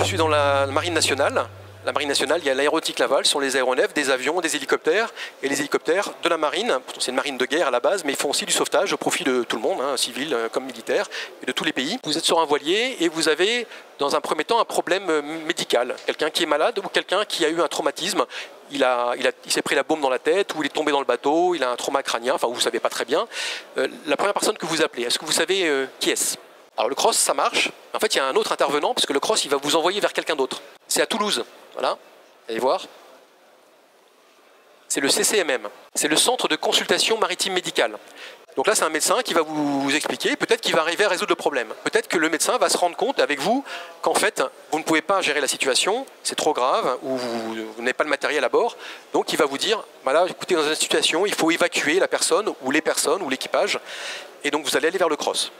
je suis dans la marine nationale. La marine nationale, il y a l'aéronautique navale, ce sont les aéronefs, des avions, des hélicoptères. Et les hélicoptères de la marine, c'est une marine de guerre à la base, mais ils font aussi du sauvetage au profit de tout le monde, hein, civil comme militaire, et de tous les pays. Vous êtes sur un voilier et vous avez, dans un premier temps, un problème médical. Quelqu'un qui est malade ou quelqu'un qui a eu un traumatisme. Il s'est pris la bombe dans la tête, ou il est tombé dans le bateau, il a un trauma crânien, enfin vous ne savez pas très bien. La première personne que vous appelez, est-ce que vous savez qui est-ce? Alors le cross, ça marche. En fait, il y a un autre intervenant, parce que le cross, il va vous envoyer vers quelqu'un d'autre. C'est à Toulouse. Voilà, allez voir. C'est le CCMM. C'est le Centre de consultation maritime médicale. Donc là, c'est un médecin qui va vous expliquer. Peut-être qu'il va arriver à résoudre le problème. Peut-être que le médecin va se rendre compte avec vous qu'en fait, vous ne pouvez pas gérer la situation, c'est trop grave, ou vous n'avez pas le matériel à bord. Donc il va vous dire, voilà, écoutez, dans une situation, il faut évacuer la personne, ou les personnes, ou l'équipage. Et donc vous allez aller vers le cross.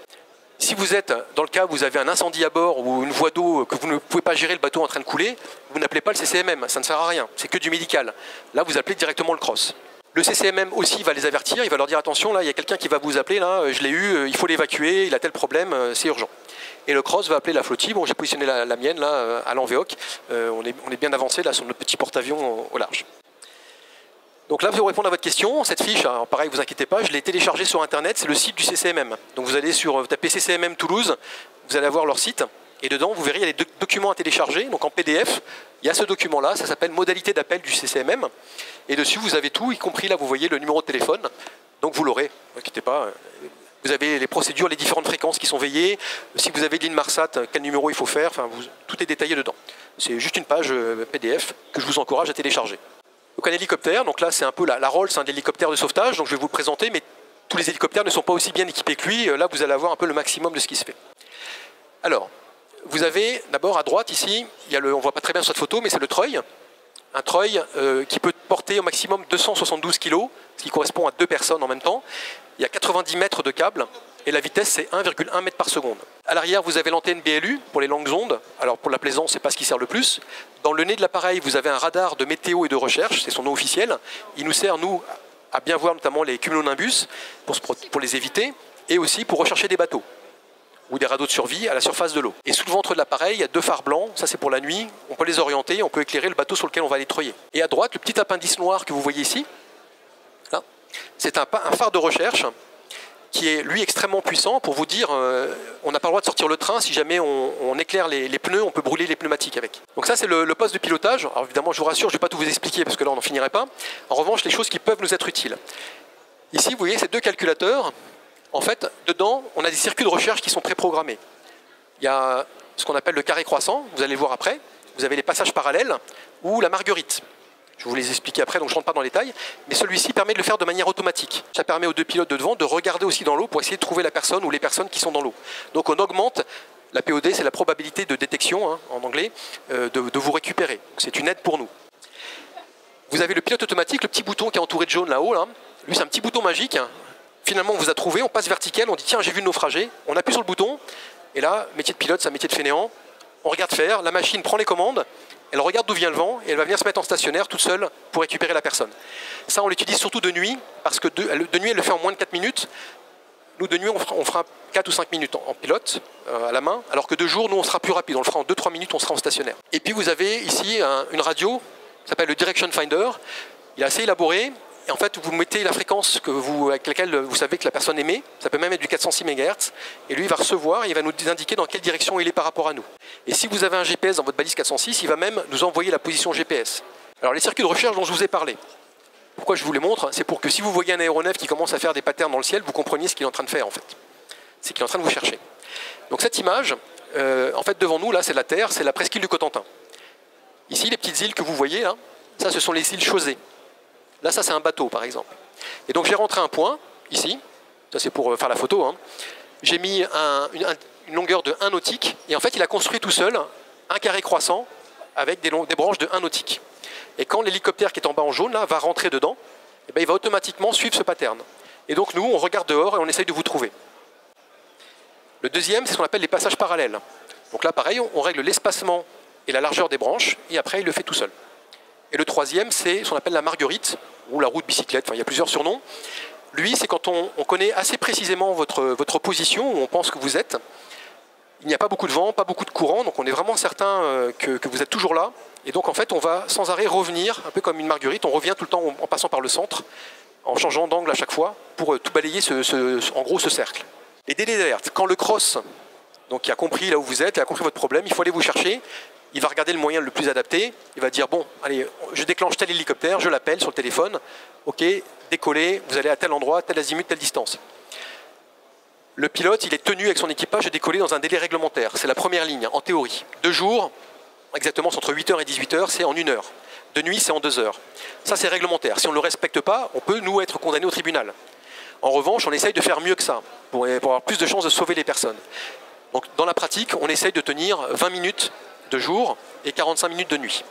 Si vous êtes dans le cas où vous avez un incendie à bord ou une voie d'eau que vous ne pouvez pas gérer, le bateau en train de couler, vous n'appelez pas le CCMM, ça ne sert à rien, c'est que du médical. Là, vous appelez directement le cross. Le CCMM aussi va les avertir, il va leur dire attention, là, il y a quelqu'un qui va vous appeler, là, je l'ai eu, il faut l'évacuer, il a tel problème, c'est urgent. Et le cross va appeler la flottille, bon, j'ai positionné la mienne, là, à l'Envéoc, on est bien avancé, là, sur notre petit porte-avions au large. Donc là, pour répondre à votre question, cette fiche, alors pareil, vous inquiétez pas, je l'ai téléchargée sur Internet, c'est le site du CCMM. Donc vous allez taper CCMM Toulouse, vous allez avoir leur site, et dedans, vous verrez, il y a des documents à télécharger, donc en PDF, il y a ce document-là, ça s'appelle Modalité d'appel du CCMM, et dessus, vous avez tout, y compris là, vous voyez le numéro de téléphone, donc vous l'aurez, ne vous inquiétez pas. Vous avez les procédures, les différentes fréquences qui sont veillées, si vous avez l'Inmarsat, quel numéro il faut faire, enfin, tout est détaillé dedans. C'est juste une page PDF que je vous encourage à télécharger. Donc un hélicoptère, donc là c'est un peu la Rolls, un hélicoptère de sauvetage, donc je vais vous le présenter, mais tous les hélicoptères ne sont pas aussi bien équipés que lui, là vous allez avoir un peu le maximum de ce qui se fait. Alors, vous avez d'abord à droite ici, on ne voit pas très bien sur cette photo, mais c'est le treuil. Un treuil qui peut porter au maximum 272 kg, ce qui correspond à 2 personnes en même temps. Il y a 90 mètres de câble, et la vitesse c'est 1,1 m par seconde. À l'arrière, vous avez l'antenne BLU pour les longues ondes. Alors pour la plaisance, c'est pas ce qui sert le plus. Dans le nez de l'appareil, vous avez un radar de météo et de recherche, c'est son nom officiel. Il nous sert, nous, à bien voir notamment les cumulonimbus pour les éviter, et aussi pour rechercher des bateaux ou des radeaux de survie à la surface de l'eau. Et sous le ventre de l'appareil, il y a 2 phares blancs, ça c'est pour la nuit, on peut les orienter, on peut éclairer le bateau sur lequel on va aller treuiller. Et à droite, le petit appendice noir que vous voyez ici, là, c'est un phare de recherche qui est lui extrêmement puissant pour vous dire on n'a pas le droit de sortir le train, si jamais on éclaire les pneus, on peut brûler les pneumatiques avec. Donc ça c'est le poste de pilotage. Alors évidemment je vous rassure, je ne vais pas tout vous expliquer parce que là on n'en finirait pas. En revanche les choses qui peuvent nous être utiles. Ici vous voyez ces 2 calculateurs, en fait dedans on a des circuits de recherche qui sont préprogrammés. Il y a ce qu'on appelle le carré croissant, vous allez le voir après, vous avez les passages parallèles ou la marguerite. Je vais vous les expliquer après, donc je ne rentre pas dans les détails. Mais celui-ci permet de le faire de manière automatique. Ça permet aux 2 pilotes de devant de regarder aussi dans l'eau pour essayer de trouver la personne ou les personnes qui sont dans l'eau. Donc on augmente, la POD c'est la probabilité de détection, hein, en anglais, de vous récupérer. C'est une aide pour nous. Vous avez le pilote automatique, le petit bouton qui est entouré de jaune là-haut. Là. Lui c'est un petit bouton magique. Finalement on vous a trouvé, on passe vertical, on dit tiens j'ai vu le naufragé. On appuie sur le bouton, et là, métier de pilote c'est un métier de fainéant. On regarde faire, la machine prend les commandes, elle regarde d'où vient le vent et elle va venir se mettre en stationnaire toute seule pour récupérer la personne. Ça, on l'utilise surtout de nuit, parce que de nuit, elle le fait en moins de 4 minutes. Nous, de nuit, on fera 4 ou 5 minutes en pilote, à la main, alors que de jour, nous, on sera plus rapide. On le fera en 2-3 minutes, on sera en stationnaire. Et puis, vous avez ici une radio, qui s'appelle le Direction Finder. Il est assez élaboré. Et en fait, vous mettez la fréquence avec laquelle vous savez que la personne émet. Ça peut même être du 406 MHz. Et lui, il va recevoir et il va nous indiquer dans quelle direction il est par rapport à nous. Et si vous avez un GPS dans votre balise 406, il va même nous envoyer la position GPS. Alors, les circuits de recherche dont je vous ai parlé. Pourquoi je vous les montre? C'est pour que si vous voyez un aéronef qui commence à faire des patterns dans le ciel, vous compreniez ce qu'il est en train de faire, en fait. C'est qu'il est en train de vous chercher. Donc, cette image, en fait, devant nous, là, c'est la Terre, c'est la presqu'île du Cotentin. Ici, les petites îles que vous voyez, là, ça, ce sont les îles Chausée. Là, ça, c'est un bateau, par exemple. Et donc, j'ai rentré un point, ici. Ça, c'est pour faire la photo. Hein. J'ai mis une longueur de 1 nautique. Et en fait, il a construit tout seul un carré croissant avec des branches de 1 nautique. Et quand l'hélicoptère qui est en bas en jaune, là, va rentrer dedans, eh bien, il va automatiquement suivre ce pattern. Et donc, nous, on regarde dehors et on essaye de vous trouver. Le deuxième, c'est ce qu'on appelle les passages parallèles. Donc là, pareil, on règle l'espacement et la largeur des branches. Et après, il le fait tout seul. Et le troisième, c'est ce qu'on appelle la marguerite, ou la roue de bicyclette, enfin il y a plusieurs surnoms. Lui, c'est quand on connaît assez précisément votre position, où on pense que vous êtes. Il n'y a pas beaucoup de vent, pas beaucoup de courant, donc on est vraiment certain que vous êtes toujours là. Et donc en fait, on va sans arrêt revenir, un peu comme une marguerite, on revient tout le temps en passant par le centre, en changeant d'angle à chaque fois, pour tout balayer en gros ce cercle. Les délais d'alerte. Quand le cross, donc, qui a compris là où vous êtes, il a compris votre problème, il faut aller vous chercher, il va regarder le moyen le plus adapté, il va dire, bon, allez, je déclenche tel hélicoptère, je l'appelle sur le téléphone, ok, décollez, vous allez à tel endroit, tel azimut, telle distance. Le pilote, il est tenu avec son équipage de décoller dans un délai réglementaire. C'est la première ligne, en théorie. 2 jours, exactement, c'est entre 8h et 18h, c'est en 1 heure. De nuit, c'est en 2 heures. Ça, c'est réglementaire. Si on ne le respecte pas, on peut, nous, être condamnés au tribunal. En revanche, on essaye de faire mieux que ça, pour avoir plus de chances de sauver les personnes. Donc, dans la pratique, on essaye de tenir 20 minutes de jour et 45 minutes de nuit.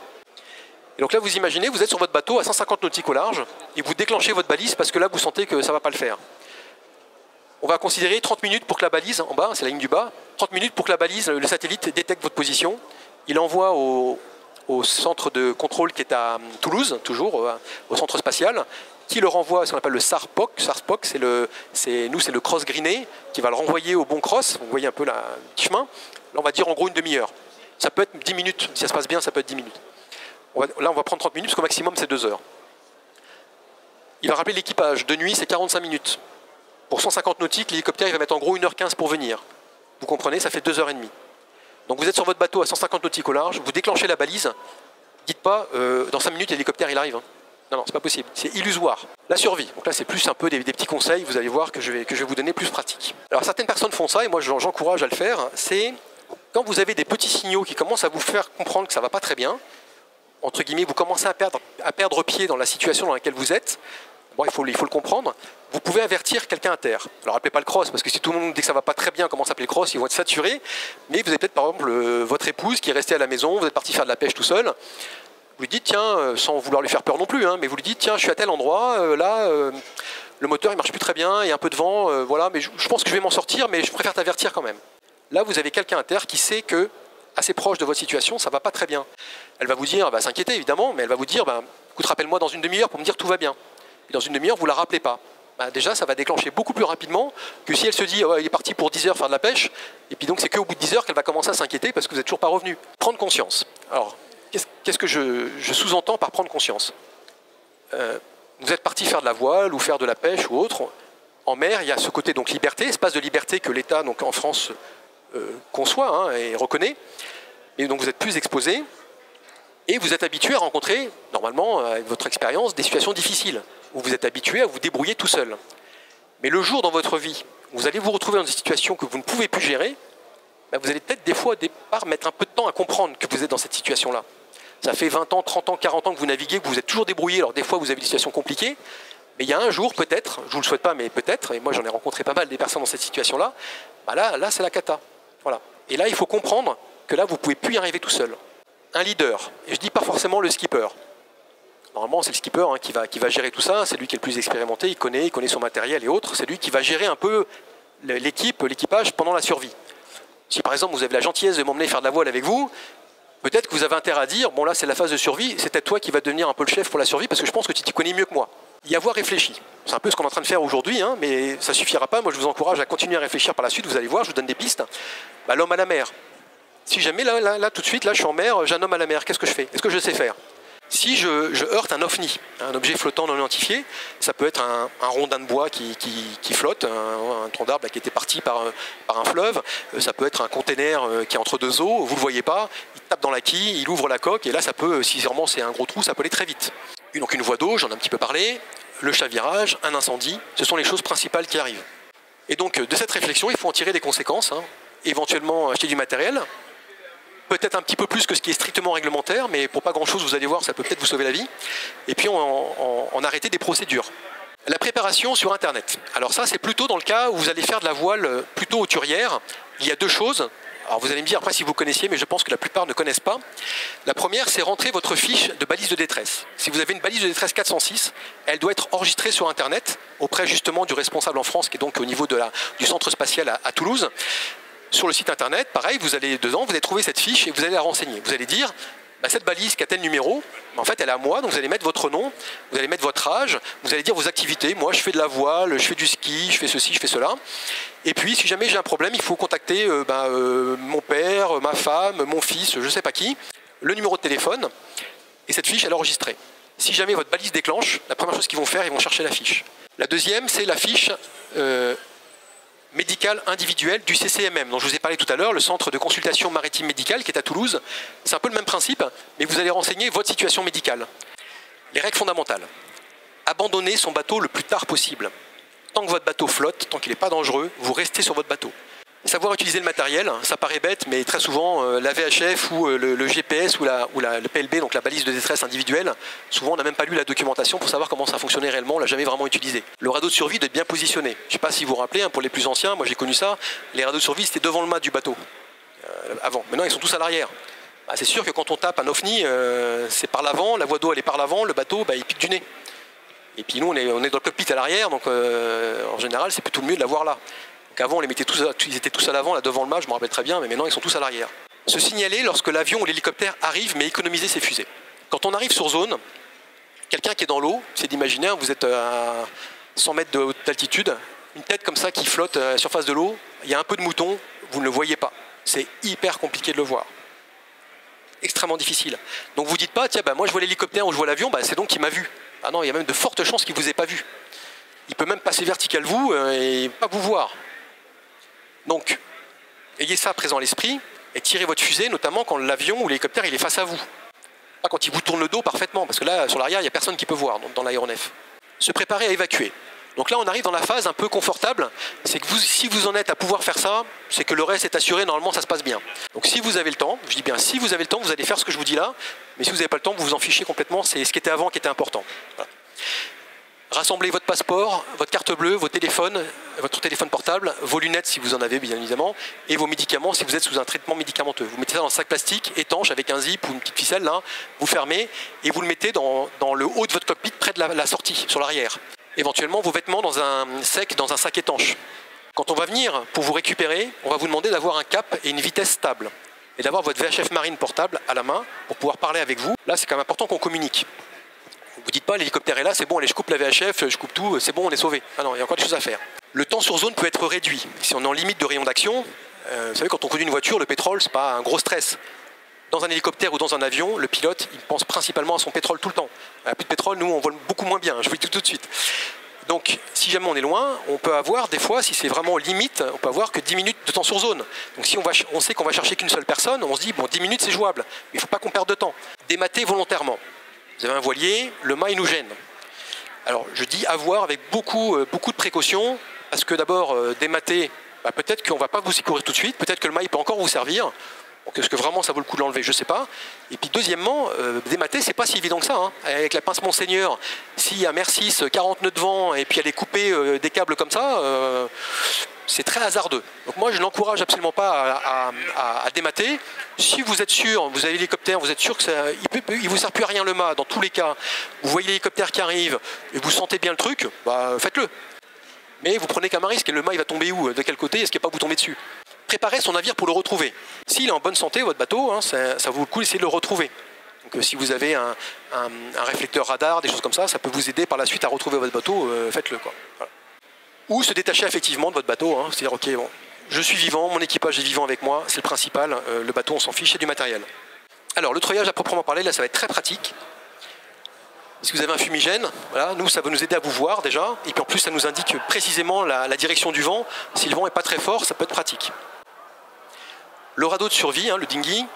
Et donc là, vous imaginez, vous êtes sur votre bateau à 150 nautiques au large, et vous déclenchez votre balise parce que là, vous sentez que ça ne va pas le faire. On va considérer 30 minutes pour que la balise, en bas, c'est la ligne du bas, 30 minutes pour que la balise, le satellite détecte votre position. Il envoie au centre de contrôle qui est à Toulouse, toujours, au centre spatial, qui le renvoie à ce qu'on appelle le SARPOC. SARPOC, c'est le cross greené, qui va le renvoyer au bon cross. Vous voyez un peu le petit chemin. Là, on va dire en gros une demi-heure. Ça peut être 10 minutes. Si ça se passe bien, ça peut être 10 minutes. Là, on va prendre 30 minutes, parce qu'au maximum, c'est 2 heures. Il va rappeler l'équipage. De nuit, c'est 45 minutes. Pour 150 nautiques, l'hélicoptère il va mettre en gros 1h15 pour venir. Vous comprenez, ça fait 2h30. Donc vous êtes sur votre bateau à 150 nautiques au large, vous déclenchez la balise, dites pas dans 5 minutes l'hélicoptère il arrive. Hein. Non, c'est pas possible, c'est illusoire. La survie, donc là c'est plus un peu des petits conseils, vous allez voir que je vais vous donner plus pratique. Alors certaines personnes font ça, et moi j'encourage à le faire, c'est quand vous avez des petits signaux qui commencent à vous faire comprendre que ça va pas très bien, entre guillemets, vous commencez à perdre pied dans la situation dans laquelle vous êtes, bon, il faut le comprendre, vous pouvez avertir quelqu'un à terre. Alors appelez pas le cross, parce que si tout le monde dit que ça va pas très bien, commence à appeler le cross, ils vont être saturés. Mais vous avez peut-être par exemple votre épouse qui est restée à la maison, vous êtes parti faire de la pêche tout seul. Vous lui dites, tiens, sans vouloir lui faire peur non plus, hein, mais vous lui dites, tiens, je suis à tel endroit, le moteur il marche plus très bien, il y a un peu de vent, voilà, mais je pense que je vais m'en sortir, mais je préfère t'avertir quand même. Là, vous avez quelqu'un à terre qui sait que, assez proche de votre situation, ça va pas très bien. Elle va vous dire, elle va s'inquiéter évidemment, mais elle va vous dire, écoute, rappelle-moi dans une demi-heure pour me dire tout va bien. Et dans une demi-heure, vous ne la rappelez pas. Déjà, ça va déclencher beaucoup plus rapidement que si elle se dit il est parti pour 10 heures faire de la pêche, et puis donc c'est qu'au bout de 10 heures qu'elle va commencer à s'inquiéter parce que vous n'êtes toujours pas revenu. Prendre conscience. Alors, qu'est-ce que je sous-entends par prendre conscience ? Vous êtes parti faire de la voile ou faire de la pêche ou autre. En mer, il y a ce côté donc liberté, espace de liberté que l'État donc en France conçoit et reconnaît. Et donc vous êtes plus exposé. Et vous êtes habitué à rencontrer, normalement, avec votre expérience, des situations difficiles, où vous êtes habitué à vous débrouiller tout seul. Mais le jour dans votre vie où vous allez vous retrouver dans des situations que vous ne pouvez plus gérer, vous allez peut-être des fois, au départ, mettre un peu de temps à comprendre que vous êtes dans cette situation-là. Ça fait 20 ans, 30 ans, 40 ans que vous naviguez, que vous êtes toujours débrouillé, alors des fois vous avez des situations compliquées, mais il y a un jour, peut-être, je ne vous le souhaite pas, mais peut-être, et moi j'en ai rencontré pas mal des personnes dans cette situation-là, là c'est la cata. Voilà. Et là, il faut comprendre que là, vous ne pouvez plus y arriver tout seul. Un leader, et je ne dis pas forcément le skipper. Normalement, c'est le skipper qui va gérer tout ça, c'est lui qui est le plus expérimenté, il connaît son matériel et autres, c'est lui qui va gérer un peu l'équipage pendant la survie. Si par exemple vous avez la gentillesse de m'emmener faire de la voile avec vous, peut-être que vous avez intérêt à dire, bon là c'est la phase de survie, c'est peut-être toi qui vas devenir un peu le chef pour la survie, parce que je pense que tu t'y connais mieux que moi. Y avoir réfléchi. C'est un peu ce qu'on est en train de faire aujourd'hui, mais ça ne suffira pas, moi je vous encourage à continuer à réfléchir par la suite, vous allez voir, je vous donne des pistes. L'homme à la mer. Si jamais, là, tout de suite, là, je suis en mer, j'ai un homme à la mer, qu'est-ce que je fais ? Est-ce que je sais faire ? Si je heurte un OVNI, un objet flottant non identifié, ça peut être un rondin de bois qui flotte, un tronc d'arbre qui était parti par un fleuve, ça peut être un container qui est entre deux eaux, vous ne le voyez pas, il tape dans la quille, il ouvre la coque, et là, ça peut, si vraiment c'est un gros trou, ça peut aller très vite. Donc une voie d'eau, j'en ai un petit peu parlé, le chavirage, un incendie, ce sont les choses principales qui arrivent. Et donc, de cette réflexion, il faut en tirer des conséquences, éventuellement acheter du matériel, peut-être un petit peu plus que ce qui est strictement réglementaire, mais pour pas grand-chose, vous allez voir, ça peut peut-être vous sauver la vie. Et puis, en arrêter des procédures. La préparation sur Internet. Alors ça, c'est plutôt dans le cas où vous allez faire de la voile plutôt hauturière. Il y a deux choses. Alors vous allez me dire après si vous connaissiez, mais je pense que la plupart ne connaissent pas. La première, c'est rentrer votre fiche de balise de détresse. Si vous avez une balise de détresse 406, elle doit être enregistrée sur Internet, auprès justement du responsable en France, qui est donc au niveau du centre spatial à Toulouse. Sur le site internet, pareil, vous allez dedans, vous allez trouver cette fiche et vous allez la renseigner. Vous allez dire, bah, cette balise qui a tel numéro, en fait elle est à moi, donc vous allez mettre votre nom, vous allez mettre votre âge, vous allez dire vos activités. Moi je fais de la voile, je fais du ski, je fais ceci, je fais cela. Et puis si jamais j'ai un problème, il faut contacter mon père, ma femme, mon fils, je ne sais pas qui, le numéro de téléphone, et cette fiche elle est enregistrée. Si jamais votre balise déclenche, la première chose qu'ils vont faire, ils vont chercher la fiche. La deuxième, c'est la fiche médicale individuelle du CCMM, dont je vous ai parlé tout à l'heure, le Centre de consultation maritime médicale qui est à Toulouse. C'est un peu le même principe, mais vous allez renseigner votre situation médicale. Les règles fondamentales. Abandonnez son bateau le plus tard possible. Tant que votre bateau flotte, tant qu'il n'est pas dangereux, vous restez sur votre bateau. Savoir utiliser le matériel, ça paraît bête, mais très souvent, la VHF ou le GPS ou le PLB, donc la balise de détresse individuelle, souvent on n'a même pas lu la documentation pour savoir comment ça fonctionnait réellement, on ne l'a jamais vraiment utilisé. Le radeau de survie doit être bien positionné. Je ne sais pas si vous vous rappelez, pour les plus anciens, moi j'ai connu ça, les radeaux de survie c'était devant le mât du bateau, avant. Maintenant ils sont tous à l'arrière. Bah, c'est sûr que quand on tape un OVNI, c'est par l'avant, la voie d'eau elle est par l'avant, le bateau il pique du nez. Et puis nous on est dans le cockpit à l'arrière, donc en général c'est plutôt le mieux de l'avoir là. Donc avant, ils étaient tous à l'avant, là devant le mât, je me rappelle très bien, mais maintenant ils sont tous à l'arrière. Se signaler lorsque l'avion ou l'hélicoptère arrive, mais économiser ses fusées. Quand on arrive sur zone, quelqu'un qui est dans l'eau, c'est d'imaginer, vous êtes à 100 mètres d'altitude, une tête comme ça qui flotte à la surface de l'eau, il y a un peu de mouton, vous ne le voyez pas. C'est hyper compliqué de le voir. Extrêmement difficile. Donc vous ne dites pas, tiens, moi je vois l'hélicoptère ou je vois l'avion, c'est donc qu'il m'a vu. Ah non, il y a même de fortes chances qu'il ne vous ait pas vu. Il peut même passer vertical vous et pas vous voir. Donc, ayez ça présent à l'esprit et tirez votre fusée, notamment quand l'avion ou l'hélicoptère il est face à vous. Pas quand il vous tourne le dos parfaitement, parce que là, sur l'arrière, il n'y a personne qui peut voir dans l'aéronef. Se préparer à évacuer. Donc là, on arrive dans la phase un peu confortable. C'est que si vous en êtes à pouvoir faire ça, c'est que le reste est assuré, normalement, ça se passe bien. Donc si vous avez le temps, je dis bien si vous avez le temps, vous allez faire ce que je vous dis là. Mais si vous n'avez pas le temps, vous vous en fichez complètement. C'est ce qui était avant qui était important. Voilà. Rassemblez votre passeport, votre carte bleue, vos téléphones, votre téléphone portable, vos lunettes si vous en avez bien évidemment, et vos médicaments si vous êtes sous un traitement médicamenteux. Vous mettez ça dans un sac plastique étanche avec un zip ou une petite ficelle là, vous fermez et vous le mettez dans le haut de votre cockpit près de la sortie, sur l'arrière. Éventuellement vos vêtements dans un sac étanche. Quand on va venir pour vous récupérer, on va vous demander d'avoir un cap et une vitesse stable et d'avoir votre VHF marine portable à la main pour pouvoir parler avec vous. Là c'est quand même important qu'on communique. Vous dites pas l'hélicoptère est là, c'est bon, allez je coupe la VHF, je coupe tout, c'est bon, on est sauvé. Ah non, il y a encore des choses à faire. Le temps sur zone peut être réduit. Si on est en limite de rayon d'action, vous savez quand on conduit une voiture, le pétrole c'est pas un gros stress. Dans un hélicoptère ou dans un avion, le pilote il pense principalement à son pétrole tout le temps. Plus de pétrole, nous on vole beaucoup moins bien, je vous le dis tout de suite. Donc si jamais on est loin, on peut avoir des fois, si c'est vraiment limite, on peut avoir que 10 minutes de temps sur zone. Donc si on sait qu'on va chercher qu'une seule personne, on se dit bon 10 minutes c'est jouable, il ne faut pas qu'on perde de temps. Démater volontairement. Vous avez un voilier, le mât il nous gêne. Alors je dis avoir avec beaucoup de précautions, parce que d'abord démater, peut-être qu'on ne va pas vous secourir tout de suite, peut-être que le mât il peut encore vous servir. Donc est-ce que vraiment ça vaut le coup de l'enlever? Je ne sais pas. Et puis deuxièmement, démater c'est pas si évident que ça. Hein. Avec la pince Monseigneur, s'il y a mer 6, 40 nœuds de vent et puis aller couper des câbles comme ça, c'est très hasardeux. Donc moi je n'encourage absolument pas à démater. Si vous êtes sûr, vous avez l'hélicoptère, vous êtes sûr que il vous sert plus à rien le mât, dans tous les cas, vous voyez l'hélicoptère qui arrive et vous sentez bien le truc, faites-le. Mais vous prenez quand même un risque, et le mât il va tomber où? De quel côté? Est-ce qu'il ne va pas vous tomber dessus? Préparez son navire pour le retrouver. S'il est en bonne santé, votre bateau, ça vaut le coup d'essayer de le retrouver. Donc si vous avez un réflecteur radar, des choses comme ça, ça peut vous aider par la suite à retrouver votre bateau, faites-le quoi. Voilà. Ou se détacher effectivement de votre bateau, c'est-à-dire ok, bon, je suis vivant, mon équipage est vivant avec moi, c'est le principal, le bateau on s'en fiche, c'est du matériel. Alors le treuillage à proprement parler, là ça va être très pratique. Si vous avez un fumigène, voilà, nous ça va nous aider à vous voir déjà, et puis en plus ça nous indique précisément la direction du vent. Si le vent n'est pas très fort, ça peut être pratique. Le radeau de survie, le dinghy,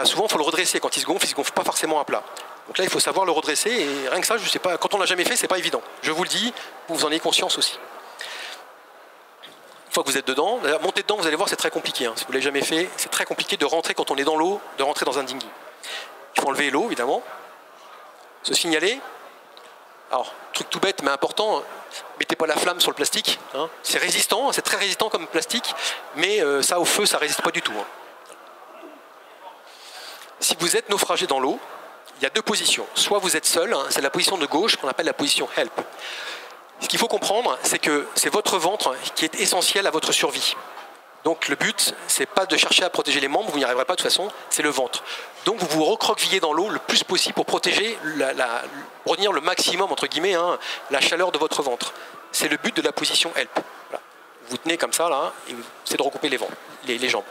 souvent il faut le redresser quand il se gonfle pas forcément à plat. Donc là il faut savoir le redresser, et rien que ça, je sais pas, quand on l'a jamais fait, c'est pas évident. Je vous le dis, vous en ayez conscience aussi. Une fois que vous êtes dedans, montez dedans, vous allez voir, c'est très compliqué. Si vous ne l'avez jamais fait, c'est très compliqué de rentrer quand on est dans l'eau, de rentrer dans un dinghy. Il faut enlever l'eau, évidemment. Se signaler. Alors, truc tout bête mais important, mettez pas la flamme sur le plastique. C'est résistant, c'est très résistant comme plastique, mais ça au feu, ça résiste pas du tout. Si vous êtes naufragé dans l'eau, il y a deux positions. Soit vous êtes seul, c'est la position de gauche qu'on appelle la position help. Ce qu'il faut comprendre, c'est que c'est votre ventre qui est essentiel à votre survie. Donc le but, c'est pas de chercher à protéger les membres, vous n'y arriverez pas de toute façon, c'est le ventre. Donc vous vous recroquevillez dans l'eau le plus possible pour protéger, retenir le maximum, entre guillemets, hein, la chaleur de votre ventre. C'est le but de la position HELP. Voilà. Vous tenez comme ça, là, et c'est de recouper les jambes.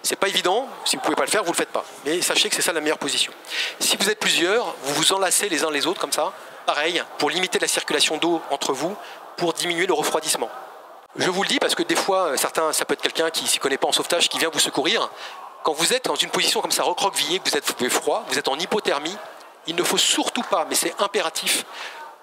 C'est pas évident, si vous ne pouvez pas le faire, vous ne le faites pas. Mais sachez que c'est ça la meilleure position. Si vous êtes plusieurs, vous vous enlacez les uns les autres comme ça, pareil, pour limiter la circulation d'eau entre vous, pour diminuer le refroidissement. Je vous le dis parce que des fois, ça peut être quelqu'un qui ne s'y connaît pas en sauvetage, qui vient vous secourir. Quand vous êtes dans une position comme ça, recroquevillée, que vous êtes froid, vous êtes en hypothermie, il ne faut surtout pas, mais c'est impératif,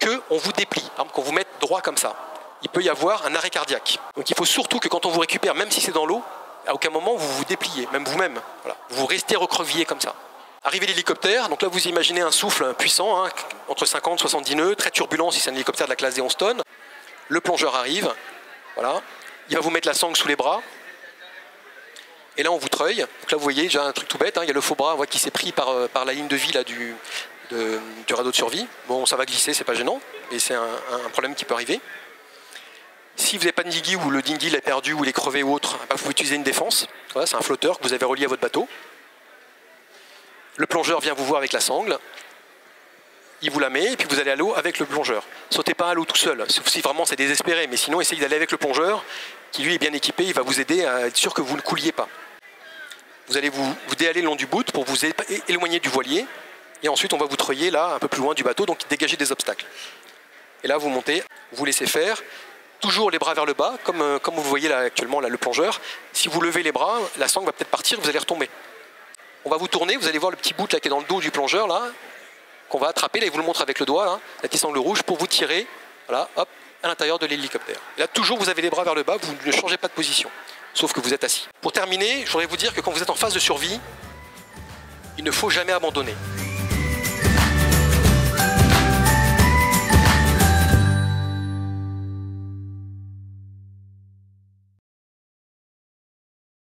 qu'on vous déplie, par exemple, qu'on vous mette droit comme ça. Il peut y avoir un arrêt cardiaque. Donc il faut surtout que quand on vous récupère, même si c'est dans l'eau, à aucun moment vous vous dépliez, même vous-même. Voilà. Vous restez recroquevillé comme ça. Arrivée l'hélicoptère, donc là vous imaginez un souffle puissant, hein, entre 50 et 70 nœuds, très turbulent si c'est un hélicoptère de la classe des 11 tonnes. Le plongeur arrive, voilà. Il va vous mettre la sangle sous les bras. Et là on vous treuille. Donc là vous voyez, j'ai un truc tout bête, hein, il y a le faux bras qui s'est pris par la ligne de vie là, du radeau de survie. Bon, ça va glisser, c'est pas gênant, mais c'est un problème qui peut arriver. Si vous n'avez pas de dinghy ou le dinghy est perdu ou il est crevé ou autre, vous pouvez utiliser une défense. Voilà, c'est un flotteur que vous avez relié à votre bateau. Le plongeur vient vous voir avec la sangle. Il vous la met et puis vous allez à l'eau avec le plongeur. Sautez pas à l'eau tout seul, sauf si vraiment c'est désespéré. Mais sinon, essayez d'aller avec le plongeur qui lui est bien équipé. Il va vous aider à être sûr que vous ne couliez pas. Vous allez vous déhaler le long du bout pour vous éloigner du voilier. Et ensuite, on va vous treuiller là, un peu plus loin du bateau, donc dégager des obstacles. Et là, vous montez, vous laissez faire. Toujours les bras vers le bas, comme vous voyez là actuellement là, le plongeur. Si vous levez les bras, la sangle va peut-être partir, vous allez retomber. On va vous tourner, vous allez voir le petit bout là, qui est dans le dos du plongeur, là, qu'on va attraper, là, il vous le montre avec le doigt, là, la petite sangle rouge, pour vous tirer, voilà, hop, à l'intérieur de l'hélicoptère. Et là, toujours, vous avez les bras vers le bas, vous ne changez pas de position, sauf que vous êtes assis. Pour terminer, je voudrais vous dire que quand vous êtes en phase de survie, il ne faut jamais abandonner.